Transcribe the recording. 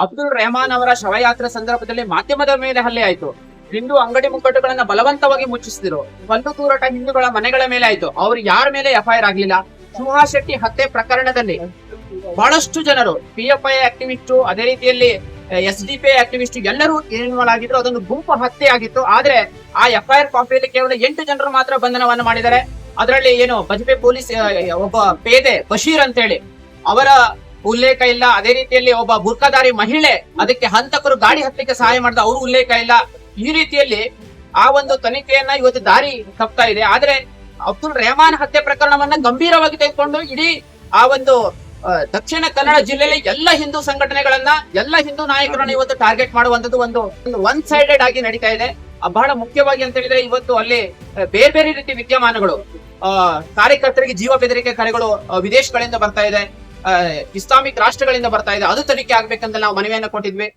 ಅಬ್ದುಲ್ ರೆಹಮಾನ್ ಅವರ ಶವಯಾತ್ರೆ ಸಂದರ್ಭದಲ್ಲಿ ಮಾಧ್ಯಮದ ಮೇಲೆ ಹಲ್ಲೆ ಆಯ್ತು. ಹಿಂದೂ ಅಂಗಡಿ ಮುಗ್ಗಟ್ಟುಗಳನ್ನ ಬಲವಂತವಾಗಿ ಮುಚ್ಚಿಸಿದ್ರು. ಕಲ್ಲು ತೂರಾಟ ಹಿಂದೂಗಳ ಮನೆಗಳ ಮೇಲೆ ಆಯ್ತು. ಅವ್ರು ಯಾರ ಮೇಲೆ ಎಫ್ಐಆರ್ ಆಗ್ಲಿಲ್ಲ. ಸುಹಾಸ್ ಶೆಟ್ಟಿ ಹತ್ಯೆ ಪ್ರಕರಣದಲ್ಲಿ ಬಹಳಷ್ಟು ಜನರು PFI ಆಕ್ಟಿವಿಸ್ಟ್, ಅದೇ ರೀತಿಯಲ್ಲಿ SDPI ಆಕ್ಟಿವಿಸ್ಟ್ ಎಲ್ಲರೂ ಇನ್ವಾಲ್ವ್ ಆಗಿದ್ರು. ಅದೊಂದು ಗುಂಪು ಹತ್ಯೆ ಆಗಿತ್ತು. ಆದ್ರೆ ಆ FIR ಕಾಪಿಯಲ್ಲಿ ಕೇವಲ 8 ಜನರು ಮಾತ್ರ ಬಂಧನವನ್ನು ಮಾಡಿದ್ದಾರೆ. ಅದರಲ್ಲಿ ಏನು ಬಜಪೆ ಪೊಲೀಸ್ ಒಬ್ಬ ಪೇದೆ ಬಶೀರ್ ಅಂತ ಹೇಳಿ ಅವರ ಉಲ್ಲೇಖ ಇಲ್ಲ. ಅದೇ ರೀತಿಯಲ್ಲಿ ಒಬ್ಬ ಬುರ್ಕಾದಾರಿ ಮಹಿಳೆ ಅದಕ್ಕೆ ಹಂತಕರು ಗಾಡಿ ಹತ್ತಲಿಕ್ಕೆ ಸಹಾಯ ಮಾಡಿದ ಅವ್ರ ಉಲ್ಲೇಖ ಇಲ್ಲ. ಈ ರೀತಿಯಲ್ಲಿ ಆ ಒಂದು ತನಿಖೆಯನ್ನ ಇವತ್ತು ದಾರಿ ತಪ್ತಾ ಇದೆ. ಆದ್ರೆ ಅಬ್ದುಲ್ ರೆಹಮಾನ್ ಹತ್ಯೆ ಪ್ರಕರಣವನ್ನ ಗಂಭೀರವಾಗಿ ತೆಗೆದುಕೊಂಡು ಇಡೀ ಆ ಒಂದು ದಕ್ಷಿಣ ಕನ್ನಡ ಜಿಲ್ಲೆಯಲ್ಲಿ ಎಲ್ಲ ಹಿಂದೂ ಸಂಘಟನೆಗಳನ್ನ, ಎಲ್ಲ ಹಿಂದೂ ನಾಯಕರನ್ನ ಇವತ್ತು ಟಾರ್ಗೆಟ್ ಮಾಡುವಂತದ್ದು ಒಂದು ಒನ್ ಸೈಡೆಡ್ ಆಗಿ ನಡೀತಾ ಇದೆ. ಬಹಳ ಮುಖ್ಯವಾಗಿ ಅಂತ ಹೇಳಿದ್ರೆ ಇವತ್ತು ಅಲ್ಲಿ ಬೇರೆ ಬೇರೆ ರೀತಿ ವಿದ್ಯಮಾನಗಳು, ಕಾರ್ಯಕರ್ತರಿಗೆ ಜೀವ ಬೆದರಿಕೆ ಕರೆಗಳು ವಿದೇಶಗಳಿಂದ ಬರ್ತಾ ಇದೆ, ಇಸ್ಲಾಮಿಕ್ ರಾಷ್ಟ್ರಗಳಿಂದ ಬರ್ತಾ ಇದೆ. ಅದು ತನಿಖೆ ಆಗ್ಬೇಕಂತ ನಾವು ಮನವಿಯನ್ನ ಕೊಟ್ಟಿದ್ವಿ.